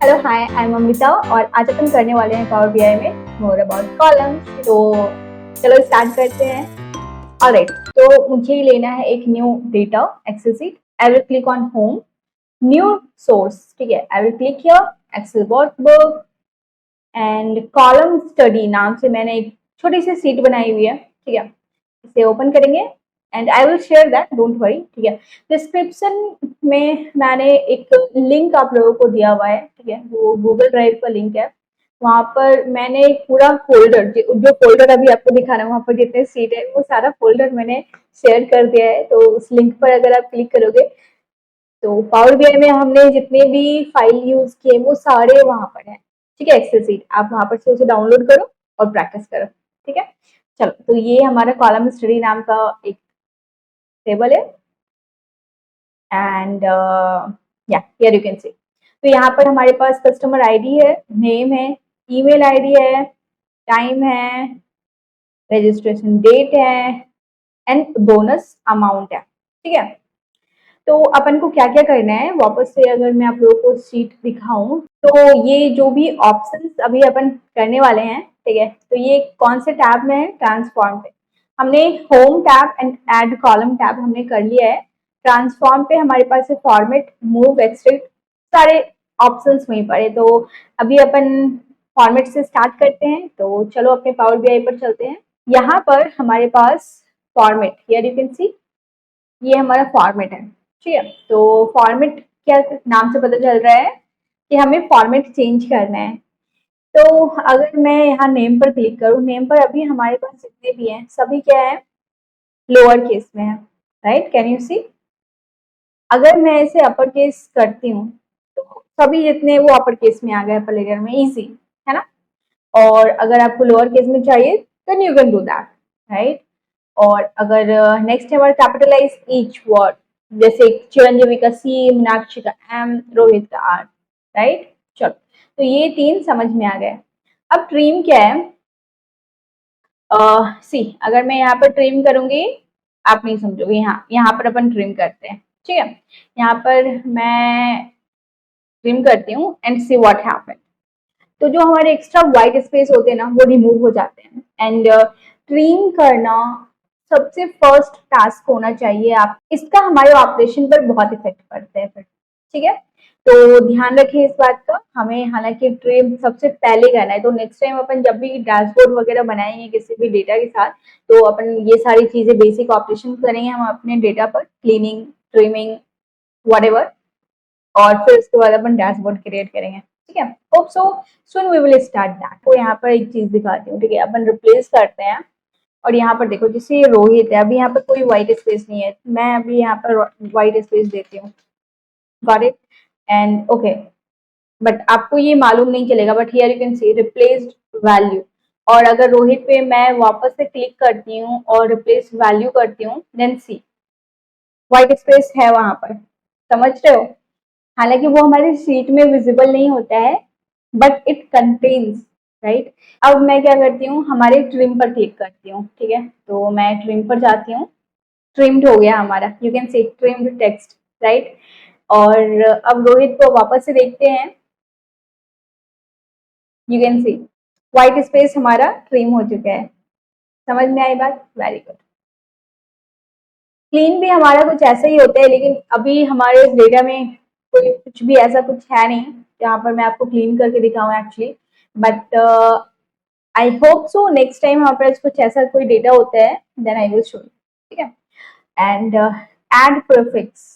Hello hi, I am Amrita और आज अपन करने वाले हैं पावर बीआई में मोर अबाउट कॉलम्स। तो चलो स्टार्ट करते हैं। ऑलराइट, तो मुझे लेना है एक new data Excel sheet. I will click on home, new source. ठीक है, I will click here Excel workbook and column study नाम से मैंने एक छोटी सी सीट बनाई हुई है। ठीक है, इसे ओपन करेंगे and I will share that, don't worry. ठीक है, डिस्क्रिप्शन में मैंने एक लिंक आप लोगों को दिया हुआ है। ठीक है, वो गूगल ड्राइव का लिंक है। वहां पर मैंने एक पूरा फोल्डर, जो फोल्डर अभी आपको दिखाना है, वहां पर जितने सीट है वो सारा फोल्डर मैंने शेयर कर दिया है। तो उस लिंक पर अगर आप क्लिक करोगे तो पावर बीआई में हमने जितने भी फाइल यूज किए वो सारे वहां पर हैं। ठीक है, एक्सेल सीट आप वहां पर से उसे डाउनलोड करो और प्रैक्टिस करो। ठीक है, चलो, तो ये हमारा कॉलम स्टडी नाम का एक टेबल है एंड या हियर यू कैन सी। तो यहाँ पर हमारे पास कस्टमर आईडी है, नेम है, ईमेल आईडी है, टाइम है, रजिस्ट्रेशन डेट है एंड बोनस अमाउंट है। ठीक है, तो अपन को क्या क्या करना है, वापस से अगर मैं आप लोगों को शीट दिखाऊं तो ये जो भी ऑप्शंस अभी अपन करने वाले हैं, ठीक है, तो ये कौन से टैब में है, ट्रांसफॉर्म पे। हमने home tab and add column tab हमने कर लिया है। ट्रांसफॉर्म पे हमारे पास है फॉर्मेट, मूव, एक्सट्रैक्ट, सारे ऑप्शंस वहीं पर है। तो अभी अपन फॉर्मेट से स्टार्ट करते हैं। तो चलो अपने पावर बीआई पर चलते हैं। यहाँ पर हमारे पास format, here you can see, ये हमारा फॉर्मेट है। ठीक है, तो फॉर्मेट क्या नाम से पता चल रहा है कि हमें फॉर्मेट चेंज करना है। तो अगर मैं यहाँ नेम पर क्लिक करूँ, नेम पर अभी हमारे पास जितने भी हैं सभी क्या है, लोअर केस में है। राइट, कैन यू सी। अगर मैं इसे अपर केस करती हूँ तो सभी जितने वो अपर केस में आ गए, अपर लेयर में, इजी है ना। और अगर आपको लोअर केस में चाहिए then you can do that. Right, और अगर नेक्स्ट है हमारा कैपिटलाइज ईच वर्ड, जैसे चिरंजीवी का सी, मीनाक्षी का एम, रोहित का आर। राइट, चलो, तो ये तीन समझ में आ गए। अब ट्रिम क्या है, सी, अगर मैं यहाँ पर ट्रिम करूंगी आप नहीं समझोगे। यहाँ पर अपन ट्रिम करते हैं। ठीक है, यहाँ पर मैं ट्रिम करती हूँ एंड सी व्हाट हैपन। तो जो हमारे एक्स्ट्रा व्हाइट स्पेस होते हैं ना वो रिमूव हो जाते हैं। एंड ट्रिम करना सबसे फर्स्ट टास्क होना चाहिए। आप इसका हमारे ऑपरेशन पर बहुत इफेक्ट पड़ता है फिर। ठीक है, तो ध्यान रखें इस बात का। हमें हालांकि ट्रिम सबसे पहले करना है। तो नेक्स्ट टाइम अपन जब भी डैशबोर्ड वगैरह बनाएंगे किसी भी डेटा के साथ, तो अपन ये सारी चीजें बेसिक ऑपरेशन करेंगे हम अपने डेटा पर, क्लीनिंग, ट्रिमिंग, व्हाटएवर, और फिर उसके बाद अपन डैशबोर्ड क्रिएट करेंगे। ठीक है, hope so soon we will start that. तो यहाँ पर एक चीज दिखाती हूँ। ठीक है, अपन रिप्लेस करते हैं और यहाँ पर देखो जैसे रोहित है, अभी यहाँ पर कोई व्हाइट स्पेस नहीं है, मैं अभी यहाँ पर व्हाइट स्पेस देती हूँ। Got it and okay, but आपको ये मालूम नहीं चलेगा, but here you can C replaced value. और अगर रोहित पे मैं वापस से क्लिक करती हूँ और रिप्लेस वैल्यू करती हूँ, देन सी व्हाइट स्पेस है वहां पर। समझ रहे हो, हालांकि वो हमारी शीट में विजिबल नहीं होता है बट इट कंटेन्स। राइट, अब मैं क्या करती हूँ, हमारे ट्रिम पर क्लिक करती हूँ। ठीक है, तो मैं ट्रिम पर जाती हूँ। ट्रिम्ड हो गया हमारा, you can C trimmed text. Right, और अब रोहित को वापस से देखते हैं। You can C white space हमारा ट्रिम हो चुका है। समझ में आई बात, वेरी गुड। क्लीन भी हमारा कुछ ऐसा ही होता है, लेकिन अभी हमारे इस डेटा में कोई कुछ भी ऐसा कुछ है नहीं जहाँ पर मैं आपको क्लीन करके दिखाऊं actually. But I hope so next time हमारे पास कुछ ऐसा कोई डेटा होता है देन आई विल शो। ठीक है, एंड ऐड प्रीफिक्स।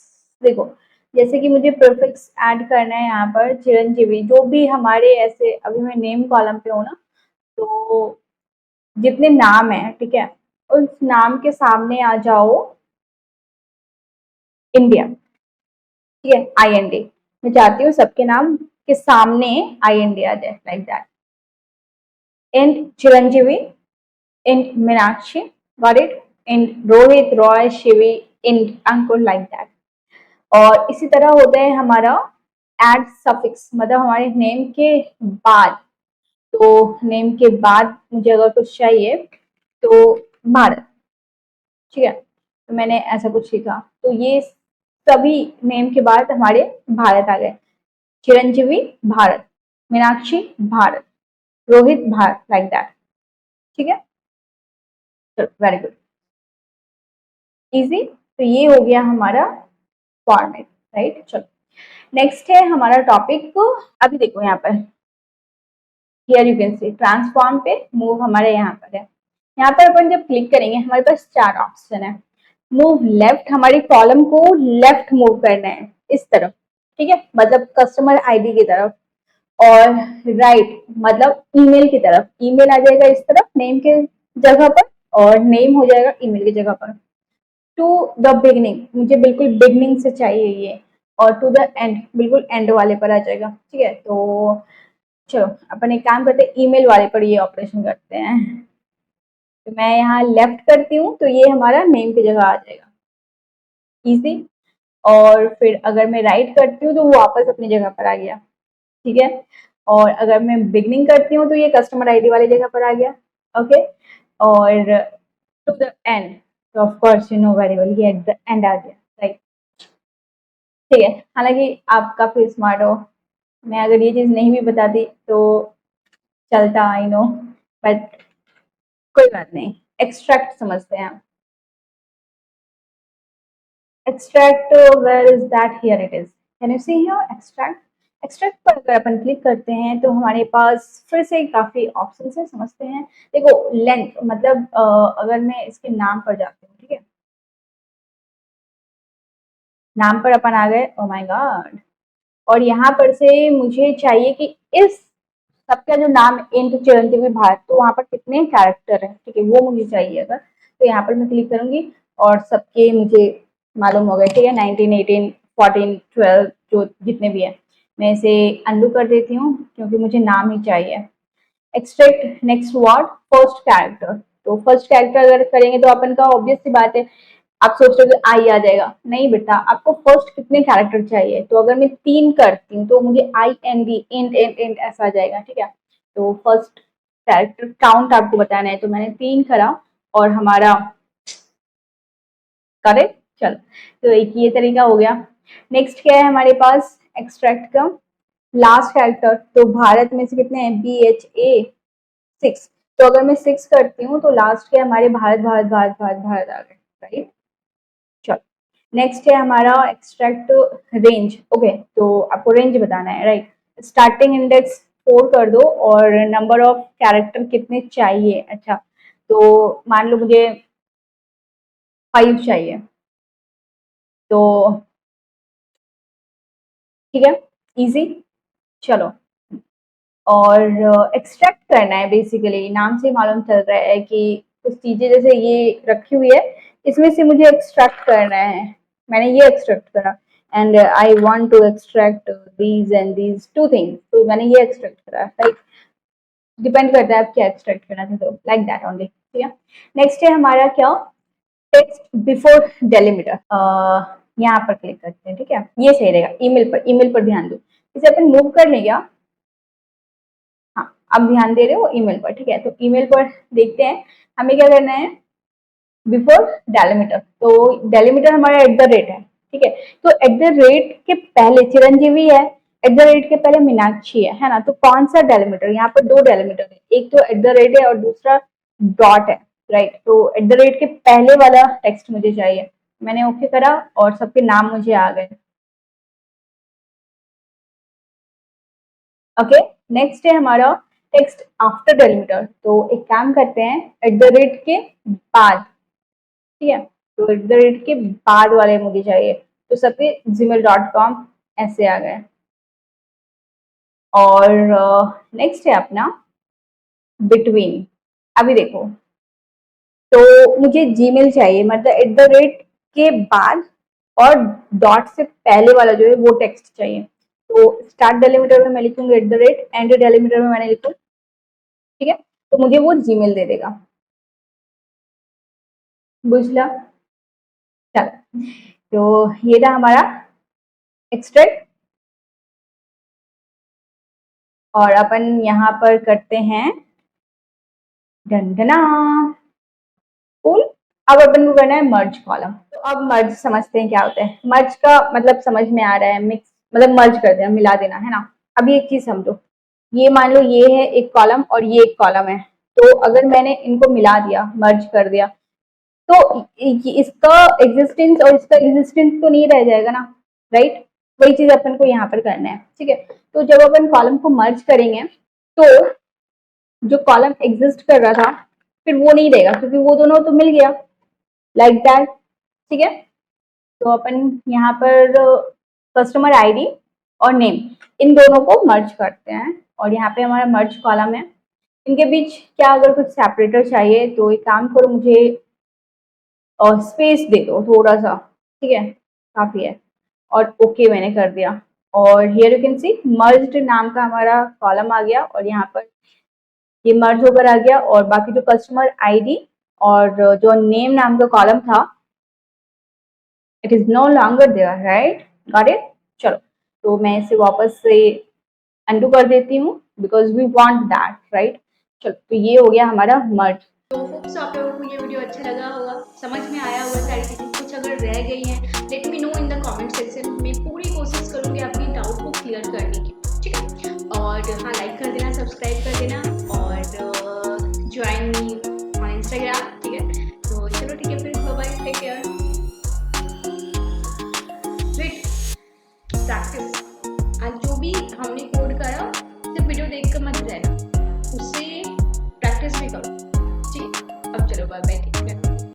देखो, जैसे कि मुझे प्रीफिक्स ऐड करना है यहाँ पर चिरंजीवी, जो भी हमारे ऐसे, अभी मैं नेम कॉलम पे हूँ ना, तो जितने नाम है, ठीक है, उस नाम के सामने आ जाओ इंडिया। ठीक है, आई एन डी, मैं चाहती हूँ सबके नाम के सामने आई एन डी आ जाए, like that. And Chiranjeevi, and Meenakshi, got it, and Rohit, Roy, Shivi, and Ankur, like that. और इसी तरह होता है हमारा एड सफिक्स, मतलब हमारे नेम के बाद। तो नेम के बाद मुझे अगर कुछ चाहिए तो भारत। ठीक है, तो मैंने ऐसा कुछ लिखा, तो ये सभी नेम के बाद हमारे भारत आ गए। Chiranjeevi Bharat, Meenakshi Bharat, Rohit Bharat, like that. ठीक है, चलो वेरी गुड, इजी। तो ये हो गया हमारा फॉर्मेट, राइट। चलो नेक्स्ट है हमारा टॉपिक। अभी देखो यहाँ पर, here you can C transform पे मूव हमारे यहाँ पर है। यहाँ पर अपन जब क्लिक करेंगे हमारे पास चार ऑप्शन है। मूव लेफ्ट, हमारी कॉलम को लेफ्ट मूव करना है इस तरफ, ठीक है, मतलब कस्टमर आईडी की तरफ। और राइट मतलब ईमेल की तरफ, ईमेल आ जाएगा इस तरफ नेम के जगह पर, और नेम हो जाएगा ईमेल की जगह पर। टू द बिगनिंग, मुझे बिल्कुल बिगनिंग से चाहिए ये, और टू द एंड बिल्कुल एंड वाले पर आ जाएगा। ठीक है, तो चलो अपन एक काम करते हैं, ईमेल वाले पर ये ऑपरेशन करते हैं। तो मैं यहाँ लेफ्ट करती हूँ तो ये हमारा नेम की जगह आ जाएगा, इजी। और फिर अगर मैं राइट करती हूँ तो वो वापस अपनी जगह पर आ गया, ठीक है। और अगर मैं बिगनिंग करती हूँ तो ये कस्टमर आईडी वाली जगह पर आ गया, ओके। और टू द एंड, तो of course you know very well ये एट द एंड आ गया, राइट। ठीक है, हालांकि आप काफी स्मार्ट हो, मैं अगर ये चीज नहीं भी बताती तो चलता, आई नो, बट कोई बात नहीं। एक्सट्रैक्ट समझते हैं आप। Extract, where is that, here it is, can you see here extract. Extract पर अगर अपन क्लिक करते हैं तो हमारे पास फिर से काफी ऑप्शन है, समझते हैं। देखो लेंथ मतलब अगर मैं इसके नाम पर जाती हूँ, ठीक है, नाम पर अपन आ गए, ओ माय गॉड। और यहाँ पर से मुझे चाहिए कि इस सबका जो नाम एंड चिरंजीवी भारत, तो वहां पर कितने कैरेक्टर है, ठीक है, वो मुझे चाहिए। अगर तो यहाँ पर मैं क्लिक करूंगी और सबके मुझे मालूम हो गए, ठीक है, 19, 18, 14, 12 जो जितने भी है। मैं इसे अंडू कर देती हूँ क्योंकि मुझे नाम ही चाहिए। Extract next word, first character. तो फर्स्ट कैरेक्टर अगर करेंगे तो अपन का ऑब्वियस सी बात है, आप सोच रहे हो आई आ जाएगा, नहीं बेटा, आपको फर्स्ट कितने कैरेक्टर चाहिए। तो अगर मैं 3 करती हूँ तो मुझे IND, इंट इंट इंट ऐसा आ जाएगा, ठीक है। तो फर्स्ट कैरेक्टर काउंट आपको बताना है, तो मैंने 3 करा और हमारा करे। चलो, तो एक ये तरीका हो गया। नेक्स्ट क्या है हमारे पास एक्सट्रैक्ट का, लास्ट कैरेक्टर। तो भारत में से कितने हैं, BHA 6। तो अगर मैं 6 करती हूँ तो लास्ट के हमारे भारत भारत भारत भारत भारत आ गए, राइट। चलो नेक्स्ट है हमारा एक्सट्रैक्ट रेंज, ओके। तो आपको रेंज बताना है, राइट। स्टार्टिंग इंडेक्स 4 कर दो और नंबर ऑफ कैरेक्टर कितने चाहिए। अच्छा, तो मान लो मुझे 5 चाहिए, तो ठीक है, इजी। चलो, और एक्सट्रैक्ट करना है, बेसिकली नाम से मालूम चल रहा है कि कुछ चीजें जैसे ये रखी हुई है, इसमें से मुझे एक्सट्रैक्ट करना है। मैंने ये एक्सट्रैक्ट करा, and I want to extract these and these two things, तो मैंने ये एक्सट्रैक्ट करा, राइट। डिपेंड करता है आप क्या एक्सट्रैक्ट करना चाहते हो, लाइक दैट ओनली, ठीक है। नेक्स्ट है हमारा क्या, टेक्स्ट बिफोर डेलीमीटर। यहाँ पर क्लिक करते हैं, ठीक है, ये सही रहेगा। ईमेल पर, ईमेल पर ध्यान दो, इसे अपन मूव कर लेंगे। हाँ, अब ध्यान दे रहे हो ईमेल पर, ठीक है। तो ईमेल पर देखते हैं हमें क्या करना है, बिफोर डेलीमीटर। तो डेलीमीटर हमारा एट द रेट है, ठीक है। तो एट द रेट के पहले चिरंजीवी है, एट द रेट के पहले मीनाक्षी है ना। तो कौन सा डेलीमीटर, यहाँ पर 2 डेलीमीटर है, एक तो एट द रेट है और दूसरा डॉट है, राइट। तो एट द रेट के पहले वाला टेक्स्ट मुझे चाहिए, मैंने ओके करा और सबके नाम मुझे आ गए, ओके। नेक्स्ट है हमारा टेक्स्ट आफ्टर डेलीमीटर। तो एक काम करते हैं, एट द रेट के बाद, ठीक है, तो एट द रेट के बाद वाले मुझे चाहिए। तो सबके gmail.com ऐसे आ गए। और नेक्स्ट है अपना बिटवीन। अभी देखो, तो मुझे जीमेल चाहिए, मतलब एट द रेट के बाद और डॉट से पहले वाला जो है वो टेक्स्ट चाहिए। तो स्टार्ट डेलीमीटर में मैं लिखूंगी at the rate, and delimiter में मैंने लिखूँ, ठीक है, तो मुझे वो जीमेल दे देगा, बुझला। चलो, तो ये था हमारा एक्सट्रैक्ट। और अपन यहाँ पर करते हैं डंडना फुल। अब अपन को करना है मर्ज कॉलम। तो अब मर्ज समझते हैं क्या होता है। मर्ज का मतलब समझ में आ रहा है, मिक्स मतलब मर्ज कर देना, मिला देना, है ना। अभी एक चीज समझो, ये मान लो ये है एक कॉलम और ये एक कॉलम है, तो अगर मैंने इनको मिला दिया, मर्ज कर दिया, तो इसका एग्जिस्टेंस और इसका एग्जिस्टेंस तो नहीं रह जाएगा ना, राइट। वही चीज अपन को यहाँ पर करना है, ठीक है। तो जब अपन कॉलम को मर्ज करेंगे तो जो कॉलम एग्जिस्ट कर रहा था फिर वो नहीं रहेगा, क्योंकि वो दोनों तो मिल गया, लाइक दैट, ठीक है। तो अपन यहाँ पर कस्टमर आईडी और नेम इन दोनों को मर्ज करते हैं, और यहाँ पे हमारा मर्ज कॉलम है। इनके बीच क्या अगर कुछ सेपरेटर चाहिए तो एक काम करो, मुझे और स्पेस दे दो थोड़ा सा, ठीक है, काफी है। और ओके मैंने कर दिया, और here you can C merged नाम का हमारा कॉलम आ गया, और यहाँ पर ये मर्ज होकर आ गया, और बाकी जो कस्टमर आईडी और जो नेम नाम का कॉलम था it is no longer there, right, got it. चलो, तो मैं इसे वापस से अनडू कर देती हूँ because we want that, right. चलो, तो ये हो गया हमारा मर्ज। तो होप्स आप लोगों को ये वीडियो अच्छा लगा होगा, समझ में आया होगा सारी चीज़ें। कुछ अगर रह गई हैं let me know in the comment section, मैं पूरी कोशिश करूँगी आपकी डाउट को क्लियर करने की, ठीक है। और हाँ, लाइक कर देना, सब्सक्राइब कर देना, और ज्वाइन मी ऑन इंस्टाग्राम, ठीक है। तो चलो ठीक है, फिर bye bye, take care. Wait, practice, आज जो भी हमने कोड करा सिर्फ वीडियो देख कर मत रहना, उससे प्रैक्टिस भी करो, ठीक है। अब चलो बाय बाय।